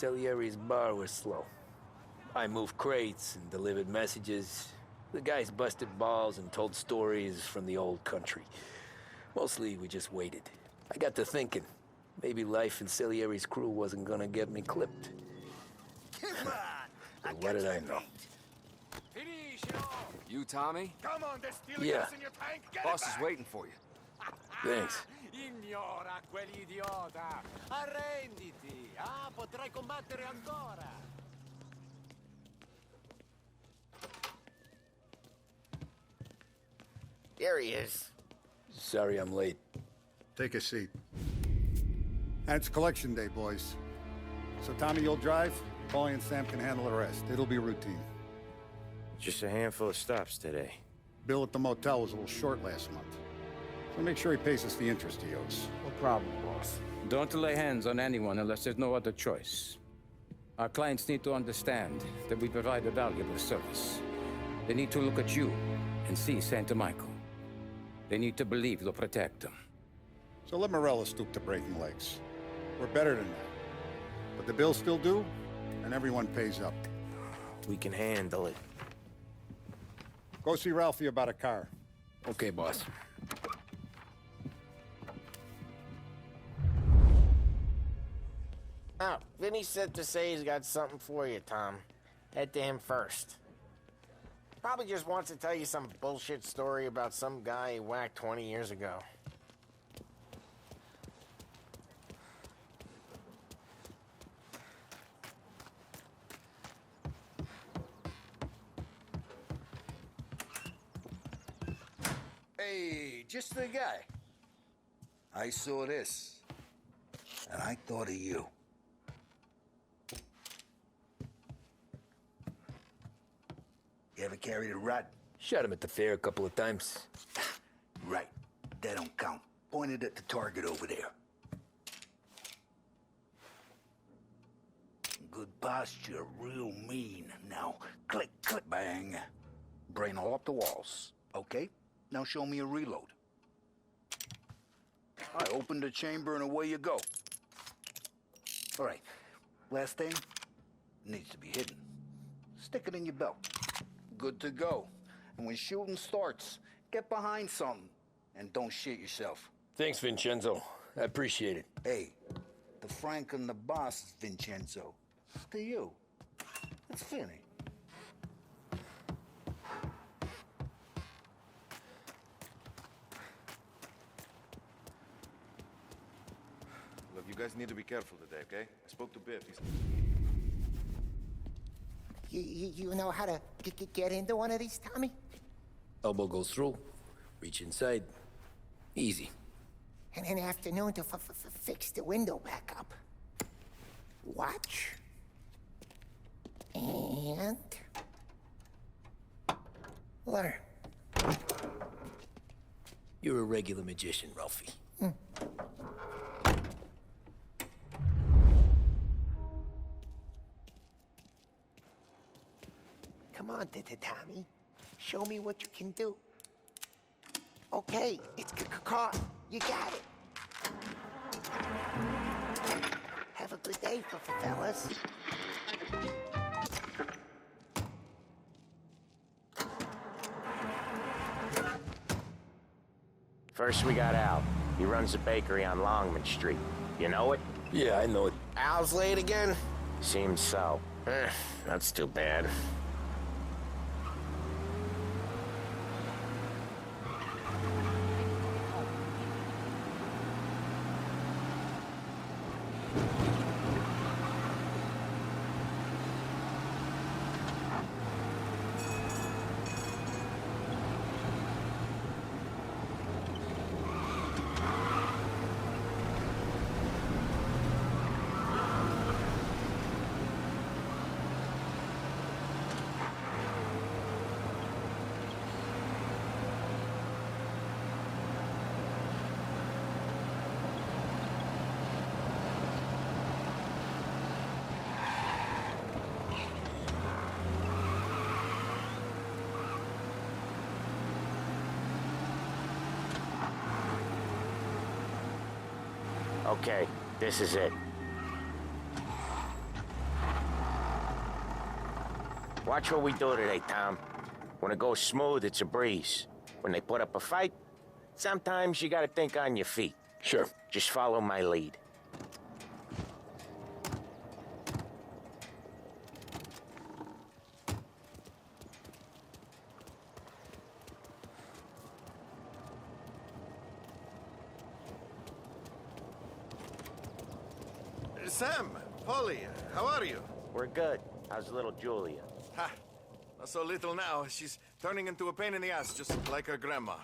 Salieri's bar was slow. I moved crates and delivered messages. The guys busted balls and told stories from the old country. Mostly, we just waited. I got to thinking, maybe life in Salieri's crew wasn't gonna get me clipped. Come on! But what did I know? You, Tommy? Come on, there's steel Yeah. gas in your tank. Get Boss it is back. waiting for you. Thanks. Ignora quell'idiota! Arrenditi! Ah, potrai combattere ancora! There he is. Sorry I'm late. Take a seat. And it's collection day, boys. So Tommy, you'll drive. Paulie and Sam can handle the rest. It'll be routine. Just a handful of stops today. Bill at the motel was a little short last month. So make sure he pays us the interest he owes. No problem, boss. Don't lay hands on anyone unless there's no other choice. Our clients need to understand that we provide a valuable service. They need to look at you and see Santa Michael. They need to believe you'll protect them. So let Morella stoop to breaking legs. We're better than that. But the bill's still due, and everyone pays up. We can handle it. Go see Ralphie about a car. Okay, boss. Oh, Vinny said to say he's got something for you, Tom. Head to him first. Probably just wants to tell you some bullshit story about some guy he whacked 20 years ago. Hey, just the guy. I saw this, and I thought of you. You ever carried a rod? Shot him at the fair a couple of times. Right. That don't count. Pointed at the target over there. Good posture, real mean. Now, click, click, bang. Brain all up the walls. Okay? Now show me a reload. I open the chamber and away you go. All right. Last thing needs to be hidden. Stick it in your belt. Good to go. And when shooting starts, get behind something and don't shit yourself. Thanks, Vincenzo. I appreciate it. Hey, the Frank and the boss, Vincenzo. To you. It's Vinny. Look, you guys need to be careful today, okay? I spoke to Biff. You know how to get into one of these, Tommy? Elbow goes through. Reach inside. Easy. And an afternoon to fix the window back up. Watch. And... learn. You're a regular magician, Ralphie. Come on, Tommy. Show me what you can do. Okay, it's caught. You got it. Have a good day, fellas. First we got Al. He runs a bakery on Longman Street. You know it? Yeah, I know it. Al's late again? Seems so. That's too bad. Okay, this is it. Watch what we do today, Tom. When it goes smooth, it's a breeze. When they put up a fight, sometimes you gotta think on your feet. Sure. Just follow my lead. Sam, Polly, how are you? We're good. How's little Julia? Ha! Not so little now. She's turning into a pain in the ass, just like her grandma.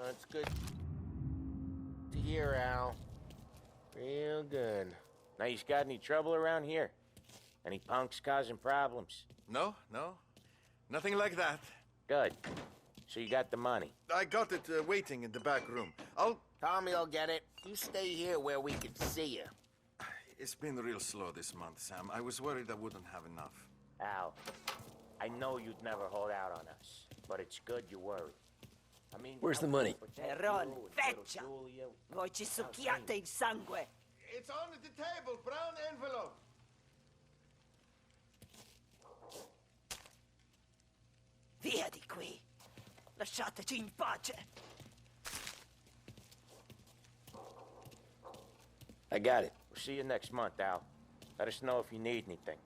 That's good to hear, Al. Real good. Now, you got any trouble around here? Any punks causing problems? No. Nothing like that. Good. So you got the money. I got it waiting in the back room. Tommy'll get it. You stay here where we can see you. It's been real slow this month, Sam. I was worried I wouldn't have enough. Al, I know you'd never hold out on us, but it's good you worry. I mean, Where's the money? Terron, feccia! Voi ci succhiate il sangue! It's on the table, brown envelope. Via di qui! Lasciateci in pace! I got it. We'll see you next month, Al. Let us know if you need anything.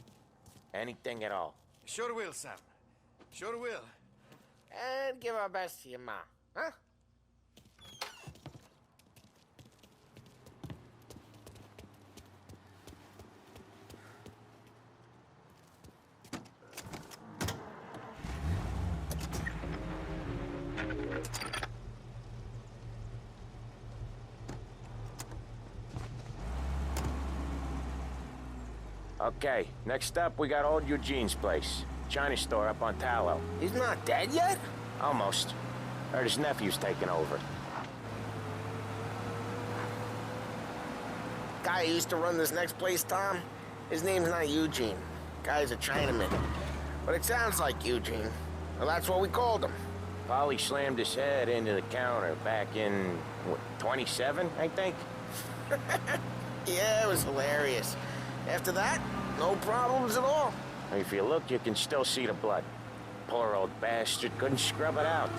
Anything at all. Sure will, Sam. Sure will. And give our best to your ma, huh? Okay, next up, we got old Eugene's place. China store up on Tallow. He's not dead yet? Almost. Heard his nephew's taking over. Guy who used to run this next place, Tom? His name's not Eugene. Guy's a Chinaman. But it sounds like Eugene. Well, that's what we called him. Polly slammed his head into the counter back in, what, 27, I think? Yeah, it was hilarious. After that, no problems at all. If you look, you can still see the blood. Poor old bastard couldn't scrub it out.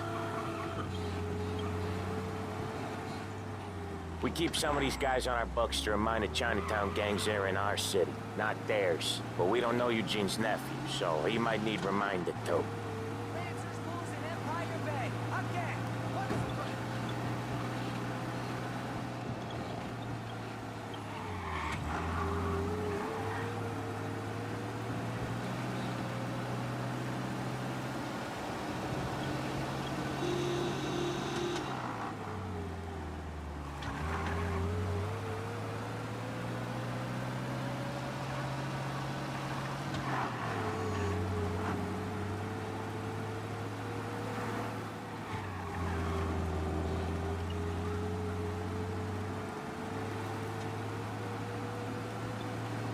We keep some of these guys on our books to remind the Chinatown gangs they're in our city, not theirs. But we don't know Eugene's nephew, so he might need reminded too. Lancers losing Empire Bay! Again!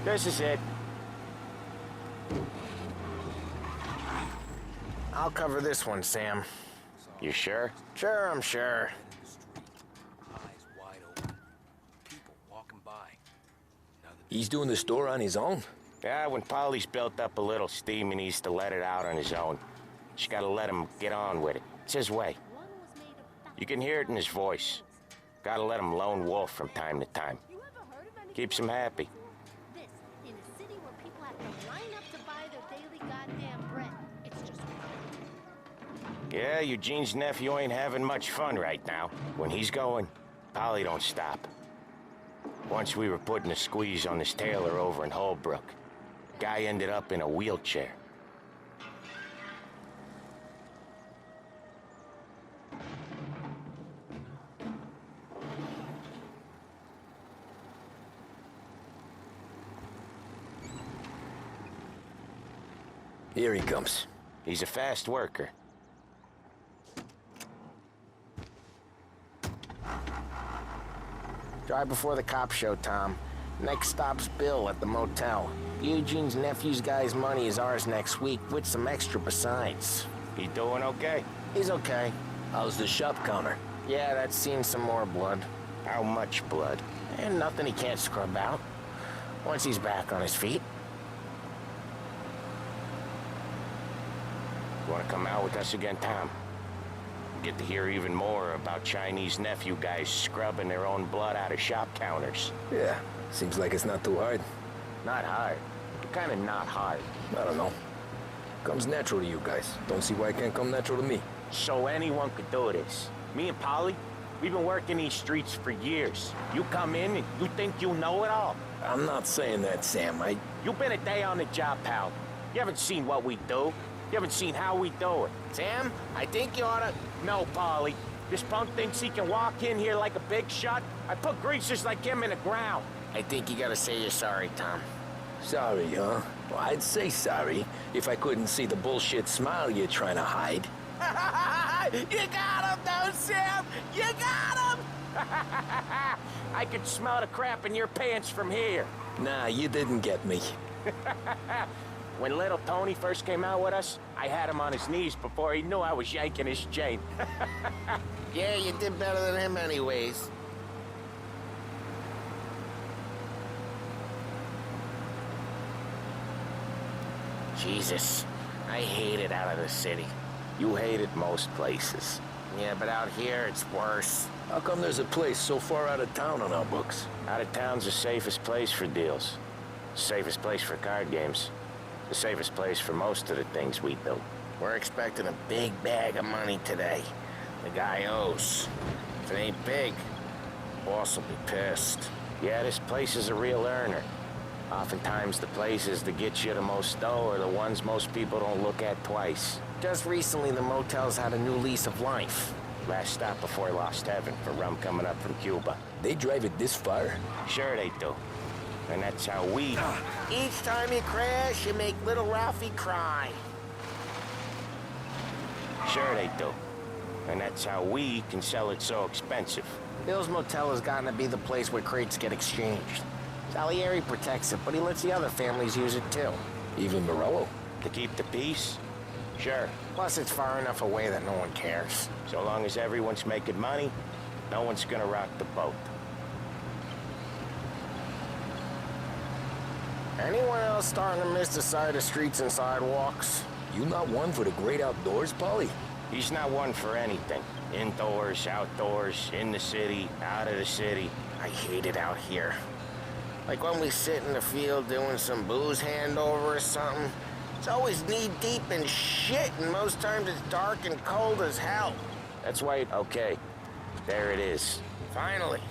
This is it. I'll cover this one, Sam. You sure? Sure, I'm sure. Eyes wide open. People walking by. He's doing the store on his own? Yeah, when Polly's built up a little steam, he needs to let it out on his own. Just gotta let him get on with it. It's his way. You can hear it in his voice. Gotta let him lone wolf from time to time. Keeps him happy. This, in a city where people have to line up to buy their daily goddamn bread. It's just... Yeah, Eugene's nephew ain't having much fun right now. When he's going, Polly don't stop. Once we were putting a squeeze on this tailor over in Holbrook. Guy ended up in a wheelchair. Here he comes. He's a fast worker. Drive before the cop show, Tom. Next stop's Bill at the motel. Eugene's nephew's guy's money is ours next week, with some extra besides. He doing okay? He's okay. How's the shop counter? Yeah, that's seen some more blood. How much blood? And nothing he can't scrub out. Once he's back on his feet. Want to come out with us again, Tom? Get to hear even more about Chinese nephew guys scrubbing their own blood out of shop counters. Yeah, seems like it's not too hard. Not hard. Kind of not hard. I don't know. Comes natural to you guys. Don't see why it can't come natural to me. So anyone could do this. Me and Polly, we've been working these streets for years. You come in and you think you know it all. I'm not saying that, Sam. You've been a day on the job, pal. You haven't seen what we do. You haven't seen how we do it. Sam, I think you oughta... No, Polly. This punk thinks he can walk in here like a big shot. I put greasers like him in the ground. I think you gotta say you're sorry, Tom. Sorry, huh? Well, I'd say sorry if I couldn't see the bullshit smile you're trying to hide. You got him, though, Sam! You got him! I could smell the crap in your pants from here. Nah, you didn't get me. When little Tony first came out with us, I had him on his knees before he knew I was yanking his chain. Yeah, you did better than him anyways. Jesus, I hate it out of the city. You hate it most places. Yeah, but out here, it's worse. How come there's a place so far out of town on our books? Out of town's the safest place for deals. Safest place for card games. The safest place for most of the things we do. We're expecting a big bag of money today. The guy owes. If it ain't big, boss will be pissed. Yeah, this place is a real earner. Oftentimes the places that get you the most dough are the ones most people don't look at twice. Just recently, the motel's had a new lease of life. Last stop before Lost Heaven for rum coming up from Cuba. They drive it this far? Sure they do. And that's how we... Each time you crash, you make little Ralphie cry. Sure they do. And that's how we can sell it so expensive. Bill's Motel has gotten to be the place where crates get exchanged. Salieri protects it, but he lets the other families use it too. Even Morello? To keep the peace? Sure. Plus, it's far enough away that no one cares. So long as everyone's making money, no one's gonna rock the boat. Anyone else starting to miss the side of streets and sidewalks? You not one for the great outdoors, Polly? He's not one for anything. Indoors, outdoors, in the city, out of the city. I hate it out here. Like when we sit in the field doing some booze handover or something. It's always knee-deep in shit, and most times it's dark and cold as hell. That's why... Okay. There it is. Finally.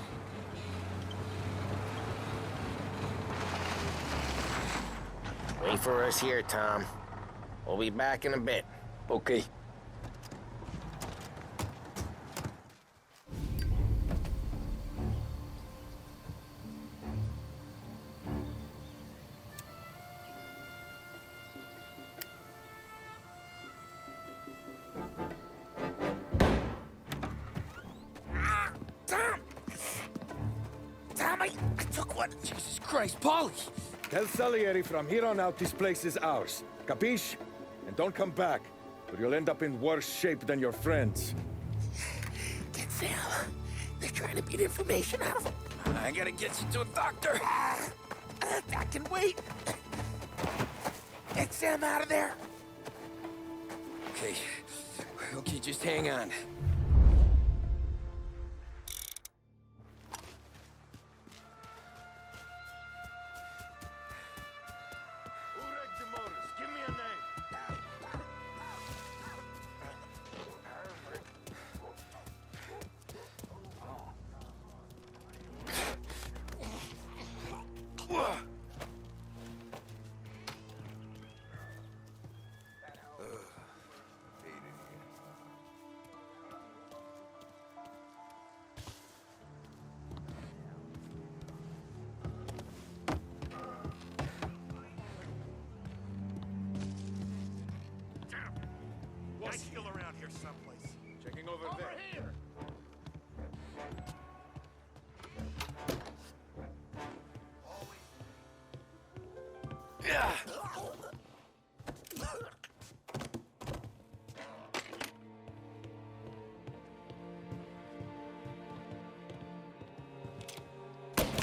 Wait for us here, Tom. We'll be back in a bit. Okay. I took one. Jesus Christ, Polly! Tell Salieri from here on out this place is ours. Capiche? And don't come back, or you'll end up in worse shape than your friends. Get Sam. They're trying to beat information out of him. I gotta get you to a doctor. I can wait. Get Sam out of there. Okay. Okay, just hang on. Guy's still around here someplace. Checking over there. Here!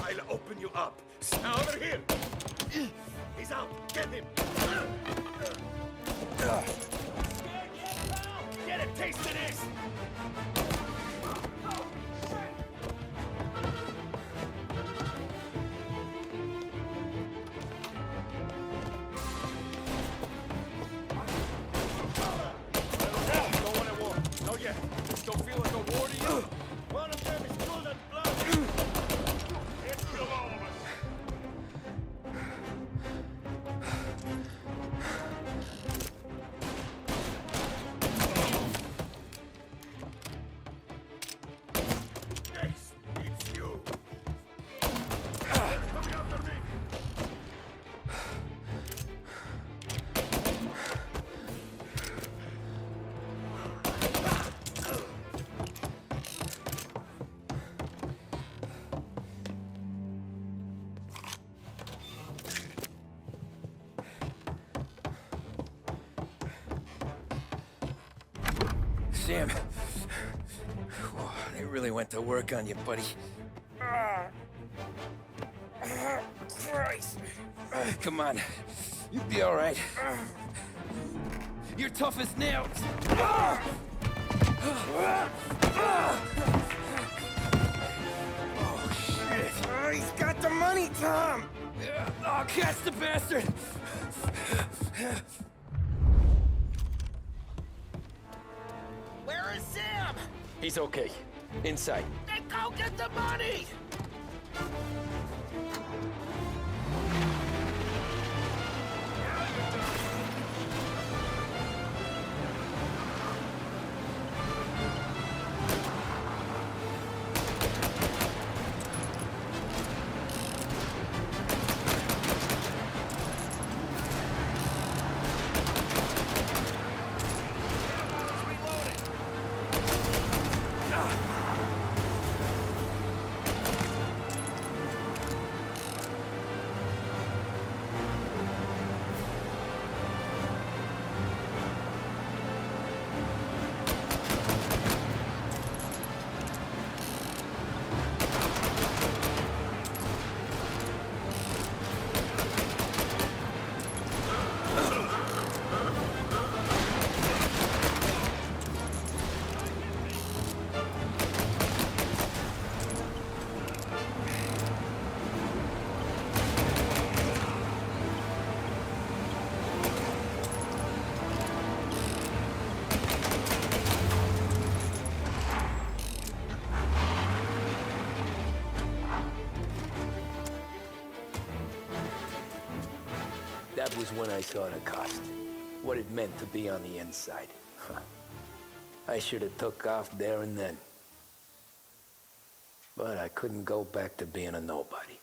I'll open you up. Over here! He's out! Get him! Sam. Whoa, they really went to work on you, buddy. Christ. Come on. You'll be all right. You're tough as nails. Oh, shit. Oh, he's got the money, Tom! Oh, catch the bastard! Where is Sam? He's okay. Inside. Then go get the money! That was when I saw the cost. What it meant to be on the inside. Huh. I should have took off there and then. But I couldn't go back to being a nobody.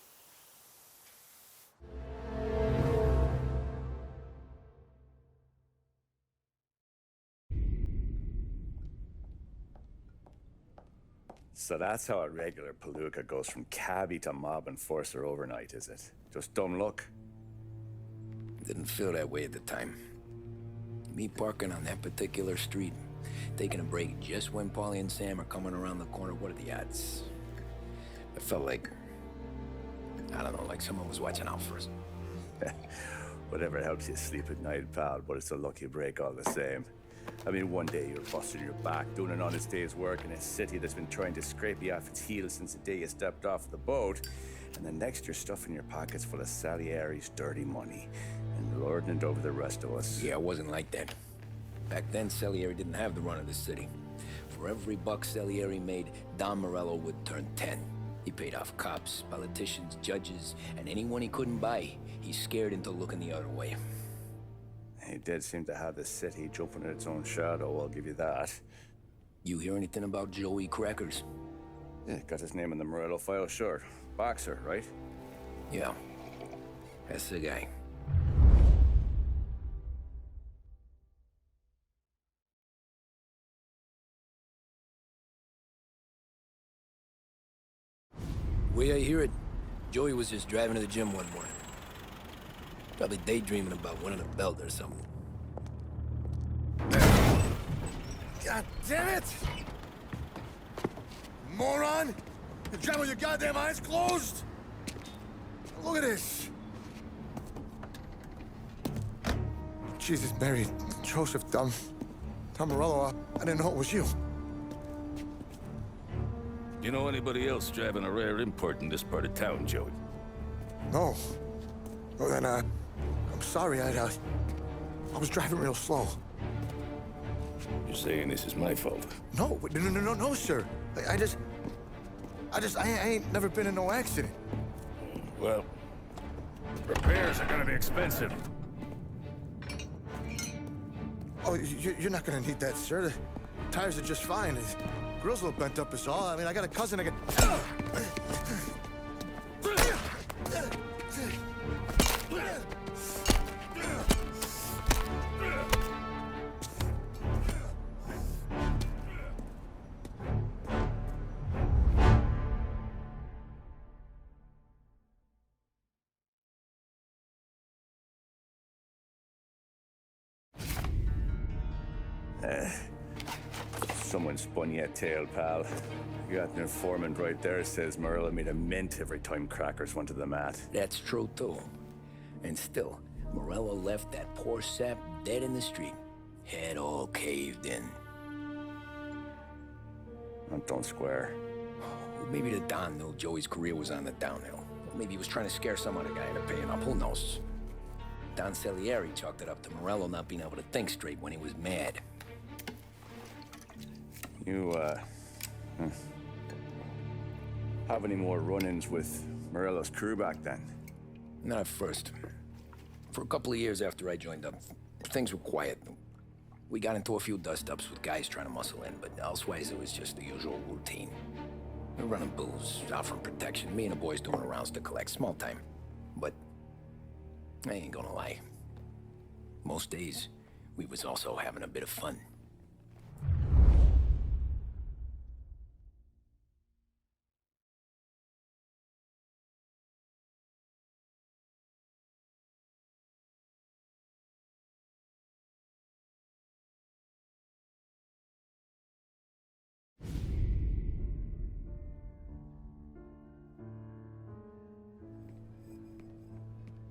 So that's how a regular palooka goes from cabbie to mob enforcer overnight, is it? Just dumb luck? Didn't feel that way at the time. Me parking on that particular street, taking a break just when Paulie and Sam are coming around the corner, what are the odds? I felt like, I don't know, like someone was watching out for us. Whatever helps you sleep at night, pal, but it's a lucky break all the same. I mean, one day you're busting your back, doing an honest day's work in a city that's been trying to scrape you off its heels since the day you stepped off the boat, and the next you're stuffing your pockets full of Salieri's dirty money and lording it over the rest of us. Yeah, it wasn't like that. Back then, Salieri didn't have the run of the city. For every buck Salieri made, Don Morello would turn 10. He paid off cops, politicians, judges, and anyone he couldn't buy, he scared into looking the other way. He did seem to have the city jumping in its own shadow, I'll give you that. You hear anything about Joey Crackers? Yeah, got his name in the Morello file, sure. Boxer, right? Yeah, that's the guy. Way I hear it, Joey was just driving to the gym one morning. Probably daydreaming about winning a belt or something. God damn it! Moron! You're driving with your goddamn eyes closed? Look at this! Jesus, Mary, Joseph, Tom Morello, I didn't know it was you. You know anybody else driving a rare import in this part of town, Joey? No. Well, then, I'm sorry, I was driving real slow. You're saying this is my fault? No, no, sir. I ain't never been in no accident. Well, repairs are gonna be expensive. Oh, you're not gonna need that, sir. The tires are just fine. The grill's a little bent up is all. I mean, I got a cousin I can... Someone spun you a tale, pal. You got an informant right there says Morello made a mint every time crackers went to the mat. That's true, too. And still, Morello left that poor sap dead in the street. Head all caved in. That don't square. Maybe the Don knew Joey's career was on the downhill. Maybe he was trying to scare some other guy into paying up. Who knows? Don Salieri chalked it up to Morello not being able to think straight when he was mad. You, have any more run-ins with Morello's crew back then? Not at first. For a couple of years after I joined up, things were quiet. We got into a few dust-ups with guys trying to muscle in, but elsewise it was just the usual routine. We're running booze, offering protection, me and the boys doing the rounds to collect, small time. But I ain't gonna lie. Most days, we was also having a bit of fun.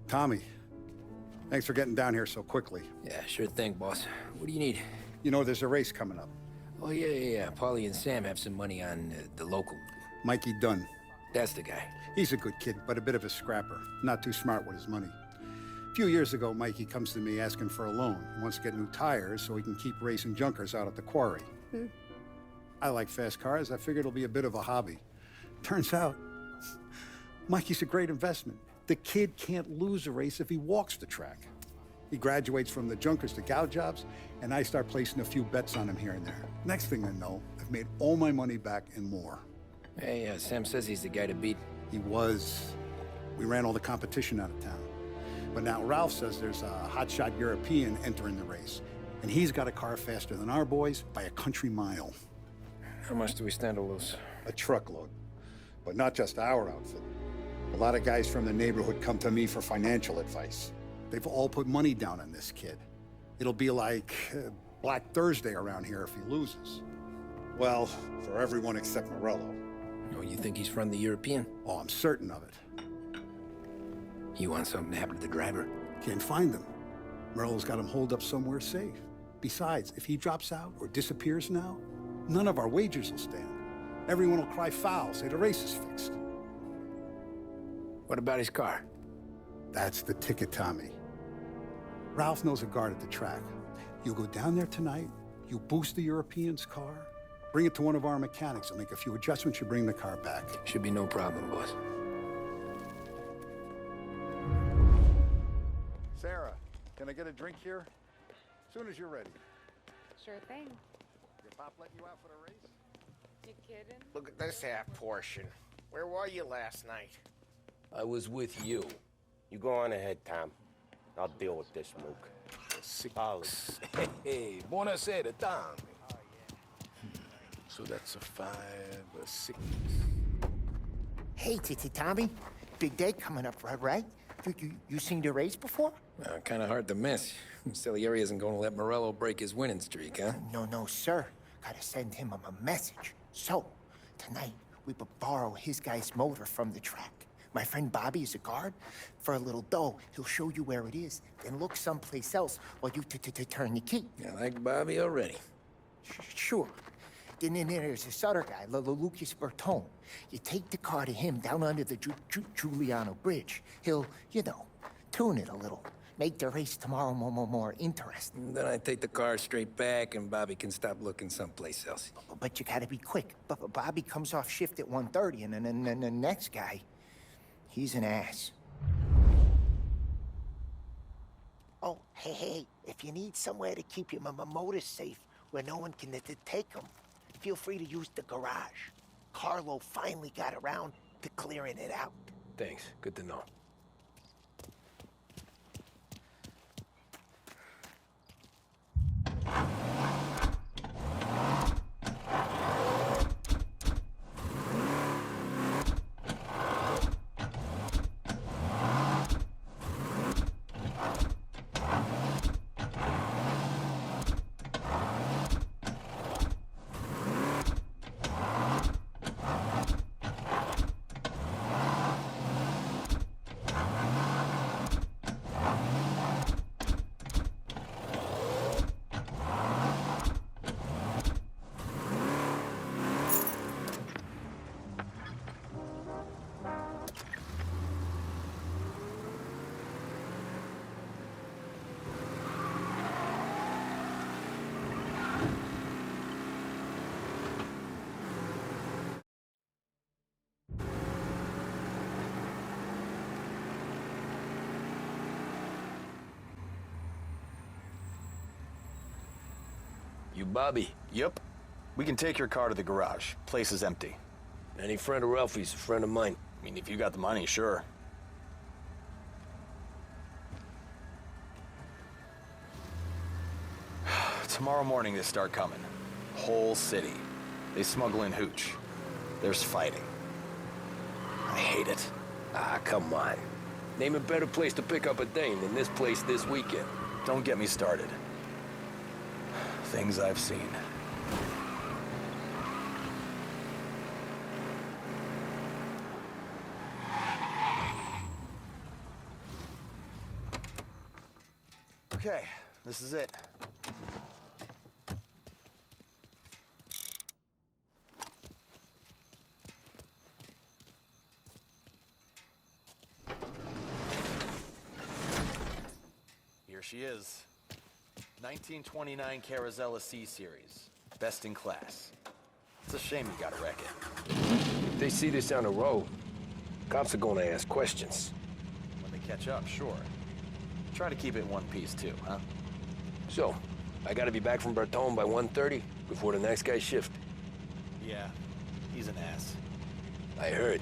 Tommy, thanks for getting down here so quickly. Yeah, sure thing, boss. What do you need? You know, there's a race coming up. Oh, yeah. Paulie and Sam have some money on the local. Mikey Dunn. That's the guy. He's a good kid, but a bit of a scrapper. Not too smart with his money. A few years ago, Mikey comes to me asking for a loan. He wants to get new tires so he can keep racing junkers out at the quarry. I like fast cars. I figured it'll be a bit of a hobby. Turns out, Mikey's a great investment. The kid can't lose a race if he walks the track. He graduates from the junkers to gal jobs, and I start placing a few bets on him here and there. Next thing I know, I've made all my money back and more. Hey, Sam says he's the guy to beat. He was. We ran all the competition out of town. But now Ralph says there's a hotshot European entering the race, and he's got a car faster than our boys by a country mile. How much do we stand to lose? A truckload. But not just our outfit. A lot of guys from the neighborhood come to me for financial advice. They've all put money down on this kid. It'll be like Black Thursday around here if he loses. Well, for everyone except Morello. Oh, you think he's from the European? Oh, I'm certain of it. You want something to happen to the driver? Can't find him. Morello's got him holed up somewhere safe. Besides, if he drops out or disappears now, none of our wagers will stand. Everyone will cry foul, say the race is fixed. What about his car? That's the ticket, Tommy. Ralph knows a guard at the track. You go down there tonight, you boost the European's car, bring it to one of our mechanics, and make a few adjustments, you bring the car back. Should be no problem, boss. Sarah, can I get a drink here? As soon as you're ready. Sure thing. Your pop letting you out for the race? You kidding? Look at this half portion. Where were you last night? I was with you. You go on ahead, Tom. I'll deal with this, Luke. Ollie. Hey, buonasera, Tom. So that's a 5, a 6. Hey, Tommy. Big day coming up, right? You seen the race before? Kind of hard to miss. Salieri isn't going to let Morello break his winning streak, huh? No, sir. Gotta send him a message. So, tonight, we will borrow his guy's motor from the track. My friend Bobby is a guard. For a little dough, he'll show you where it is, then look someplace else while you turn the key. I like Bobby already. Sure. Then there's this other guy, Lucas Bertone. You take the car to him down under the Giuliano Bridge. He'll, tune it a little. Make the race tomorrow more interesting. Then I take the car straight back, and Bobby can stop looking someplace else. But you gotta be quick. Bobby comes off shift at 1:30, and then the next guy, he's an ass. Oh, hey, if you need somewhere to keep your motor safe where no one can take them, feel free to use the garage. Carlo finally got around to clearing it out. Thanks. Good to know. You Bobby? Yep. We can take your car to the garage. Place is empty. Any friend of Ralphie's a friend of mine. I mean, if you got the money, sure. Tomorrow morning they start coming. Whole city. They smuggle in hooch. There's fighting. I hate it. Ah, come on. Name a better place to pick up a dame than this place this weekend. Don't get me started. Things I've seen. Okay, this is it. Here she is. 1929 Carazella C-Series. Best in class. It's a shame you gotta wreck it. If they see this on the road, cops are gonna ask questions. When they catch up, sure. Try to keep it in one piece, too, huh? So, I gotta be back from Bertone by 1:30 before the next guy's shift. Yeah, he's an ass. I heard.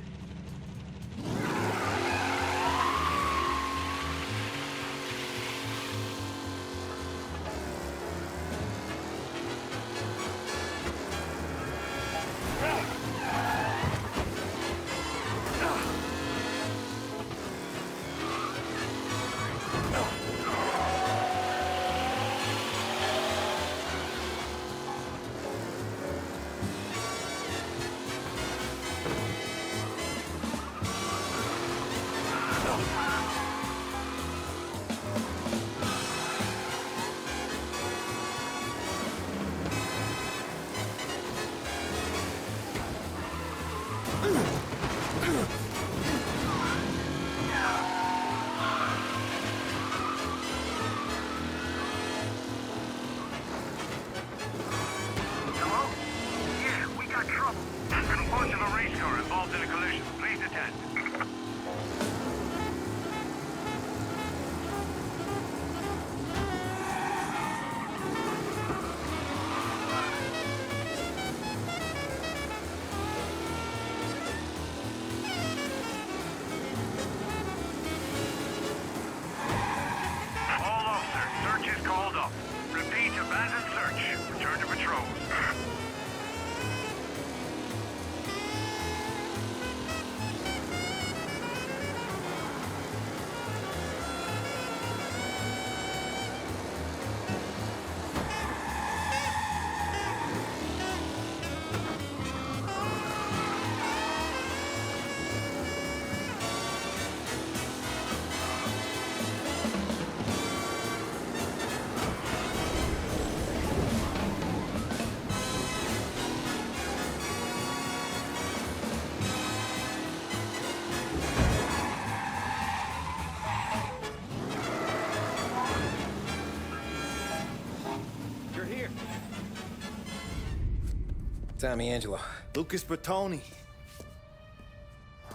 Tommy Angelo. Lucas Bertoni.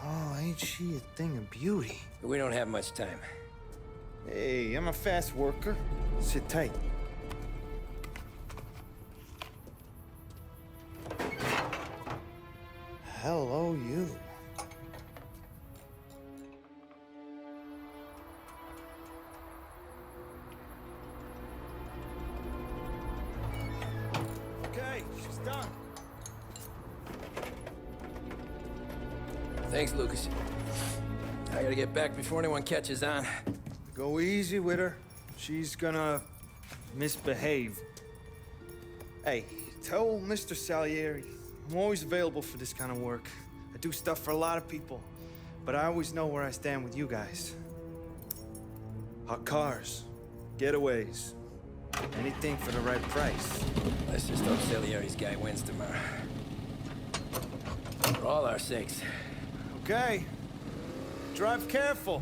Oh, ain't she a thing of beauty? We don't have much time. Hey, I'm a fast worker. Sit tight. Hello, you. Okay, she's done. Thanks, Lucas. I gotta get back before anyone catches on. Go easy with her. She's gonna misbehave. Hey, tell Mr. Salieri I'm always available for this kind of work. I do stuff for a lot of people, but I always know where I stand with you guys. Hot cars, getaways, anything for the right price. Let's just hope Salieri's guy wins tomorrow. For all our sakes. Okay. Drive careful.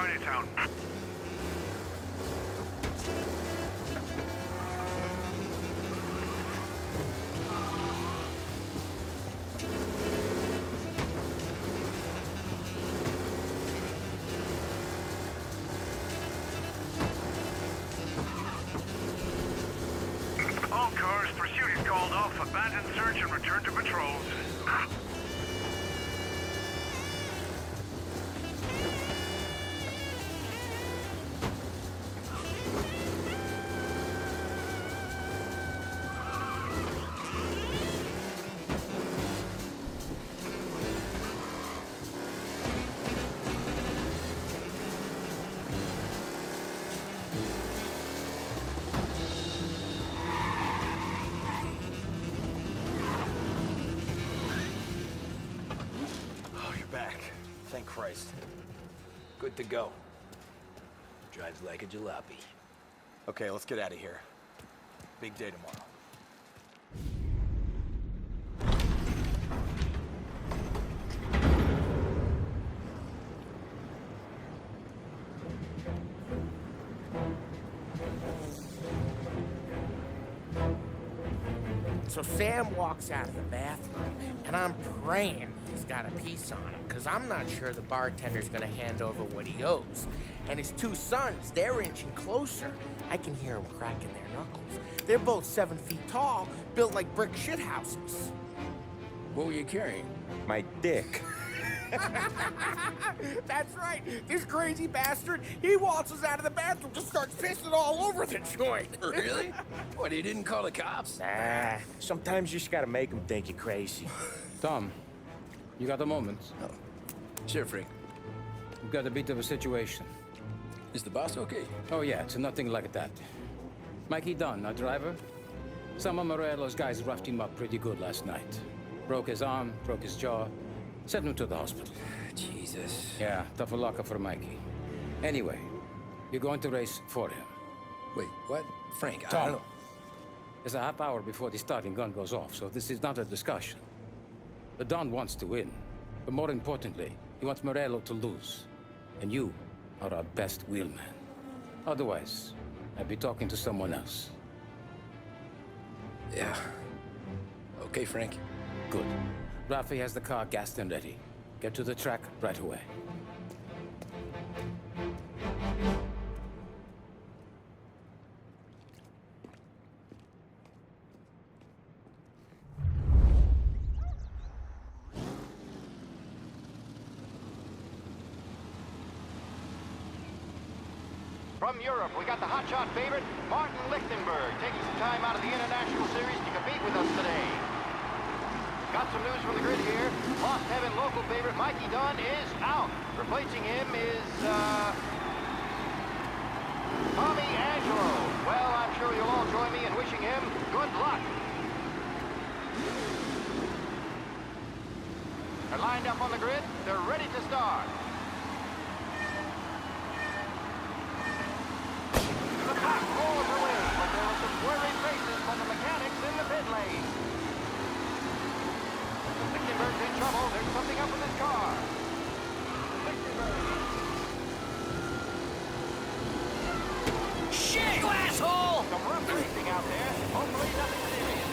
Chinatown. All cars, pursuit is called off. Abandon search and return to patrols. Oh, you're back. Thank Christ. Good to go. Drives like a jalopy. Okay, let's get out of here. Big day tomorrow. So Sam walks out of the bathroom, and I'm praying he's got a piece on him, because I'm not sure the bartender's gonna hand over what he owes. And his two sons, they're inching closer. I can hear them cracking their knuckles. They're both 7 feet tall, built like brick shithouses. What were you carrying? My dick. That's right. This crazy bastard, he waltzes out of the bathroom, just starts pissing all over the joint. Really? What, he didn't call the cops? Nah, sometimes you just gotta make them think you're crazy. Tom, you got a moment? Oh. Sure, Frank. We've got a bit of a situation. Is the boss okay? Oh, yeah, it's nothing like that. Mikey Dunn, our driver. Some of Morello's guys roughed him up pretty good last night. Broke his arm, broke his jaw, sent him to the hospital. Jesus. Yeah, tough luck for Mikey. Anyway, you're going to race for him. Wait, what? Frank, I Tom, don't know. there's a half hour before the starting gun goes off, so this is not a discussion. The Don wants to win, but more importantly, he wants Morello to lose. And you are our best wheelman. Otherwise, I'd be talking to someone else. Yeah. Okay, Frank. Good. Rafi has the car gassed and ready. Get to the track right away. From Europe, we got the hotshot favorite, Martin Lichtenberg, taking some time out of the International Series to compete with us today. Got some news from the grid here. Lost Heaven local favorite Mikey Dunn is out. Replacing him is, Tommy Angelo. Well, I'm sure you'll all join me in wishing him good luck. They're lined up on the grid. They're ready to start. The pack rolls away, but there are some worried faces from the mechanics in the pit lane. Lichtenberg's in trouble. There's something up with his car. Shit, you asshole! Some rough racing out there. Hopefully nothing serious.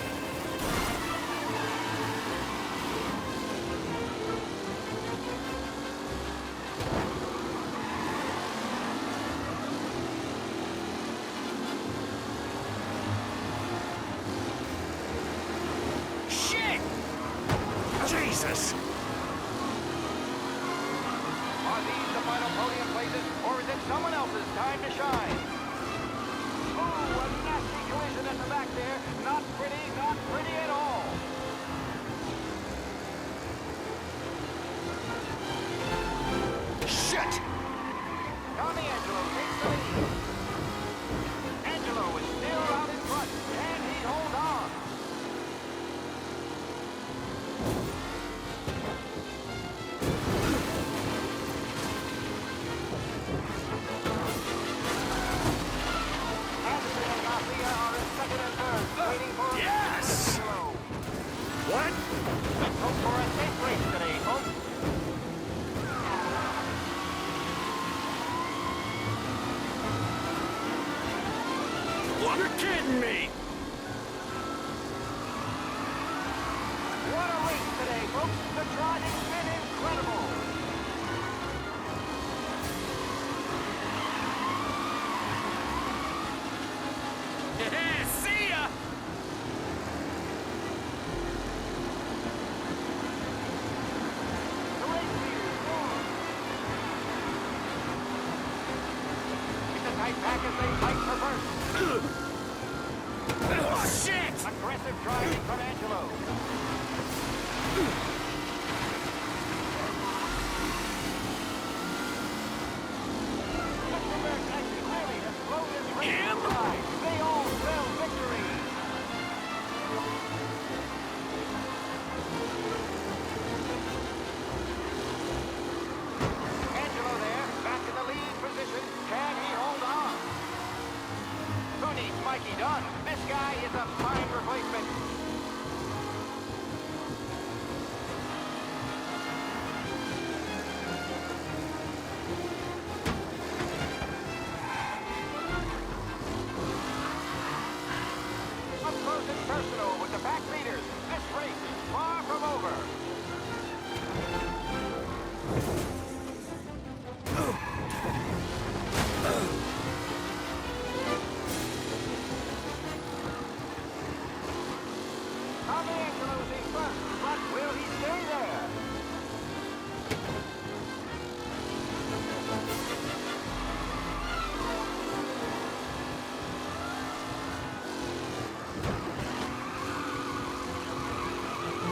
Shit! Jesus! Are these the final podium places, or is it someone else's time to shine? Ooh, a nasty collision at the back there. Not pretty at all. Shit! Tommy Angelo takes the lead. Angelo is still out in front. Can he hold on? Anderson and Garcia are in second and third, waiting for Yes! Angelo. What? Let's hope for a safe race today, folks. You're kidding me! What a race today, folks. The driving's been incredible. See ya! The race leaders won. It's a tight pack as they fight for first. Oh, shit! Aggressive driving from Angelo. Lichtenberg actually clearly has slowed his racing stride. They all spell victory. Angelo there, back in the lead position. Can he hold on? Who needs Mikey Dunn? This guy is a fine replacement. Up close and personal with the back leaders. This race is far from over. Tommy Angelo's in front, but will he stay there?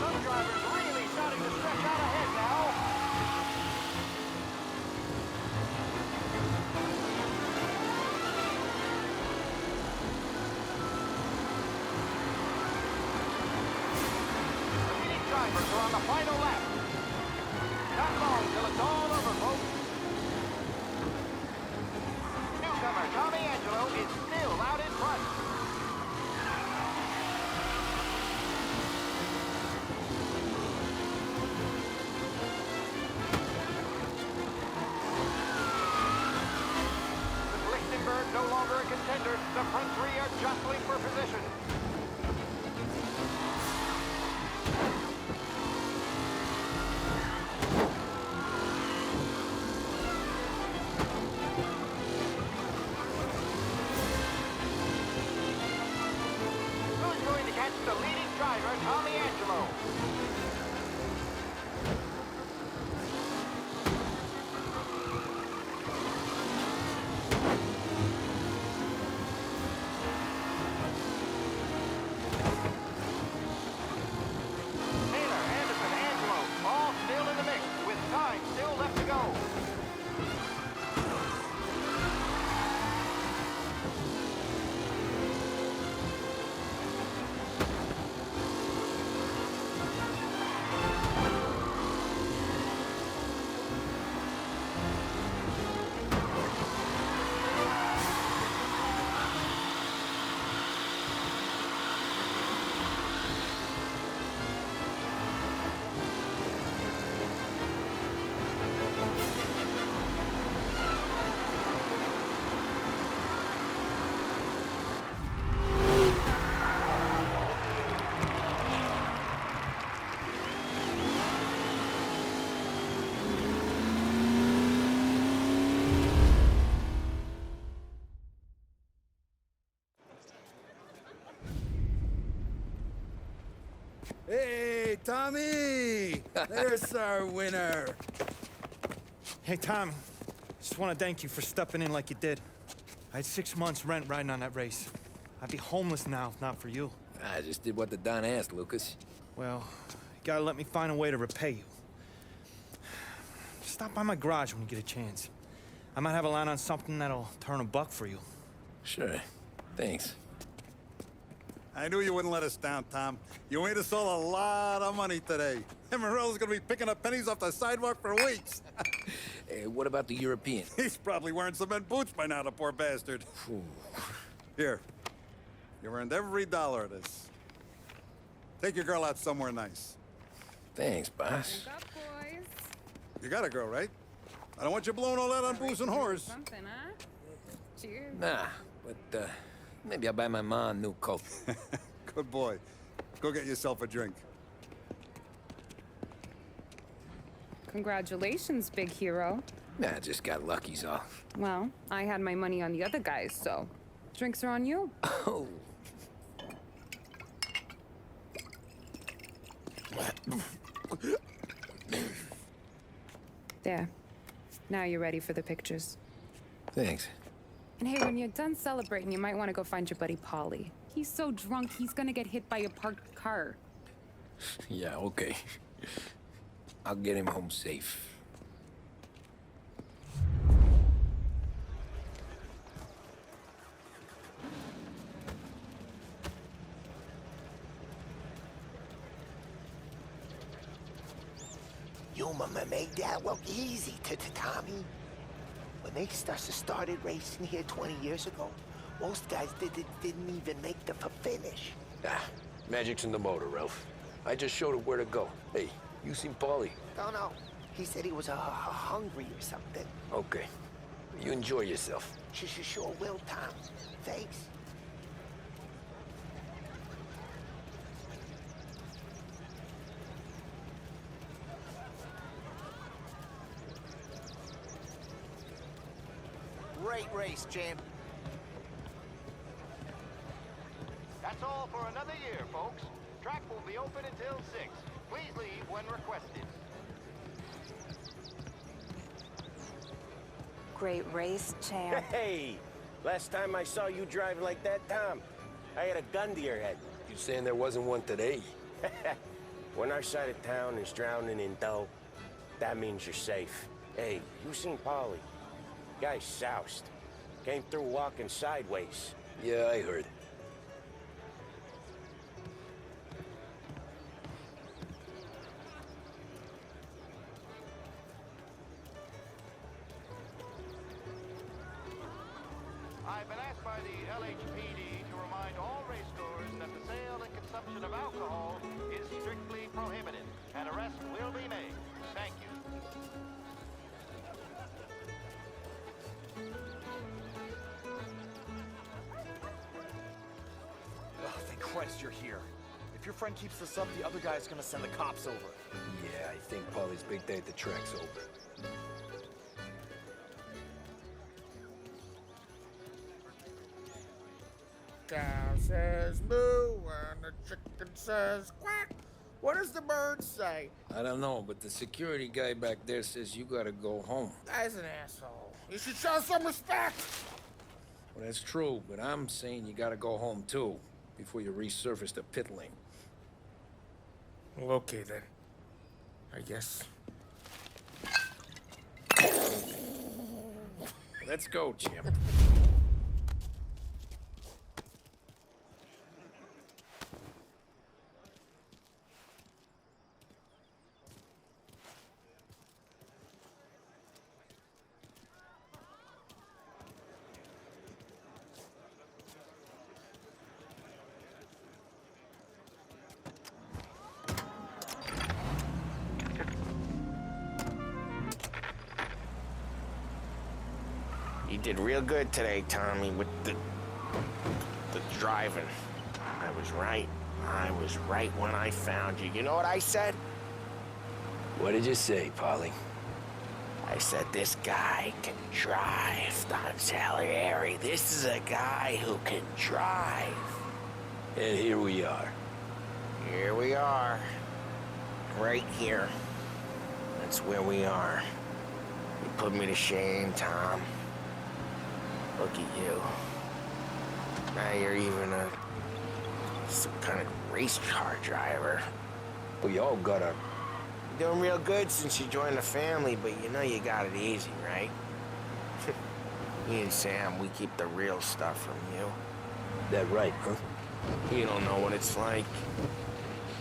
Some drivers really starting to stretch out ahead now. The leading drivers are on the final lap. Not long till it's all over, folks. Newcomer Tommy Angelo is still out in front. With Lichtenberg no longer a contender, the front three are jostling for position. Who's going to catch the leading driver, Tommy Angelo? Taylor, Anderson, Angelo, all still in the mix, with time still left to go. Hey, Tommy! There's our winner. Hey, Tommy. Just want to thank you for stepping in like you did. I had 6 months rent riding on that race. I'd be homeless now if not for you. I just did what the Don asked, Lucas. Well, you gotta let me find a way to repay you. Stop by my garage when you get a chance. I might have a line on something that'll turn $1 for you. Sure. Thanks. I knew you wouldn't let us down, Tom. You made us all a lot of money today. Emerald's gonna be picking up pennies off the sidewalk for weeks. Hey, what about the European? He's probably wearing cement boots by now, the poor bastard. Here. You've earned every dollar of this. Take your girl out somewhere nice. Thanks, boss. Up, boys. You got a girl, right? I don't want you blowing all that on booze and whores. Something, huh? Cheers. Nah, but, Maybe I'll buy my mom a new coat. Good boy. Go get yourself a drink. Congratulations, big hero. Nah, just got lucky's all. Well, I had my money on the other guys, so drinks are on you. Oh. There. Now you're ready for the pictures. Thanks. And hey, when you're done celebrating, you might want to go find your buddy Paulie. He's so drunk, he's gonna get hit by a parked car. Yeah, okay. I'll get him home safe. You made that look easy to Tommy. When they started racing here 20 years ago, most guys didn't even make the finish. Ah, magic's in the motor, Ralph. I just showed it where to go. Hey, you seen Paulie? No. He said he was hungry or something. Okay. You enjoy yourself. Sure will, Tom. Thanks. Great race, champ. That's all for another year, folks. Track will be open until 6. Please leave when requested. Great race, champ. Hey! Last time I saw you drive like that, Tom, I had a gun to your head. You saying there wasn't one today? When our side of town is drowning in dough, that means you're safe. Hey, you seen Paulie? Guy's soused. Came through walking sideways. Yeah, I heard. I've been asked by the LHPD to remind all racegoers that the sale and consumption of alcohol is strictly prohibited. An arrest will be made. Thank you. Oh, thank Christ you're here. If your friend keeps this up, the other guy's gonna send the cops over. Yeah, I think Paulie's big day at the track's over. Cow says moo and the chicken says quack. What does the bird say? I don't know, but the security guy back there says you gotta go home. Guy's an asshole. You should show some respect. Well, that's true, but I'm saying you gotta go home too, before you resurface the pit lane. Well, okay then. I guess. Let's go, champ. You did real good today, Tommy, with the driving. I was right. I was right when I found you. You know what I said? What did you say, Paulie? I said, this guy can drive, Don Salieri. This is a guy who can drive. And here we are. Here we are. Right here. That's where we are. You put me to shame, Tom. Look at you. Now you're even some kind of race car driver. We all got our... You're doing real good since you joined the family, but you know you got it easy, right? Me and Sam, we keep the real stuff from you. That right, huh? You don't know what it's like.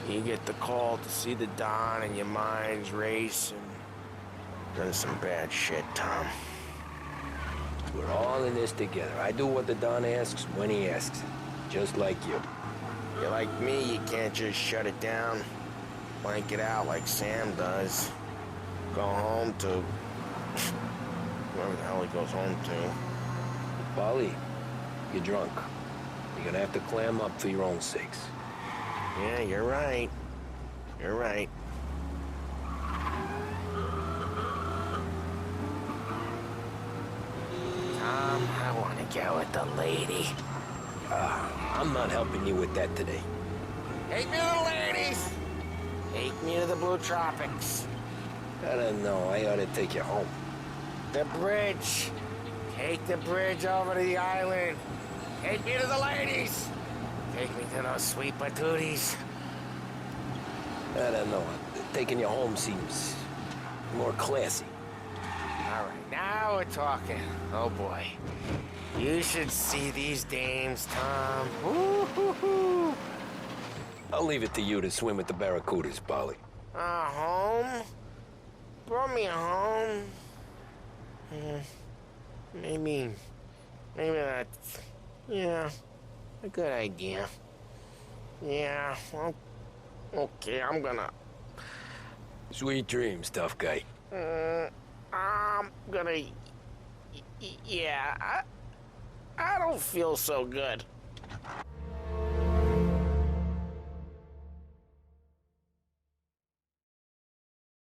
You get the call to see the Don and your mind's race and done some bad shit, Tom. We're all in this together. I do what the Don asks when he asks it. Just like you. You're like me, you can't just shut it down, blank it out like Sam does. Go home to... wherever the hell he goes home to. Paulie, you're drunk. You're gonna have to clam up for your own sakes. Yeah, you're right. You're right. Tom, I want to get with the lady. I'm not helping you with that today. Take me to the ladies! Take me to the Blue Tropics. I don't know. I ought to take you home. The bridge. Take the bridge over to the island. Take me to the ladies. Take me to those sweet patooties. I don't know. Taking you home seems more classy. All right, now we're talking. Oh boy. You should see these dames, Tom. Woo-hoo-hoo. I'll leave it to you to swim with the barracudas, Polly. Home? Brought me home. Maybe that's, yeah, a good idea. Yeah, well, okay, I'm gonna... Sweet dreams, tough guy. I'm gonna... Yeah, I don't feel so good.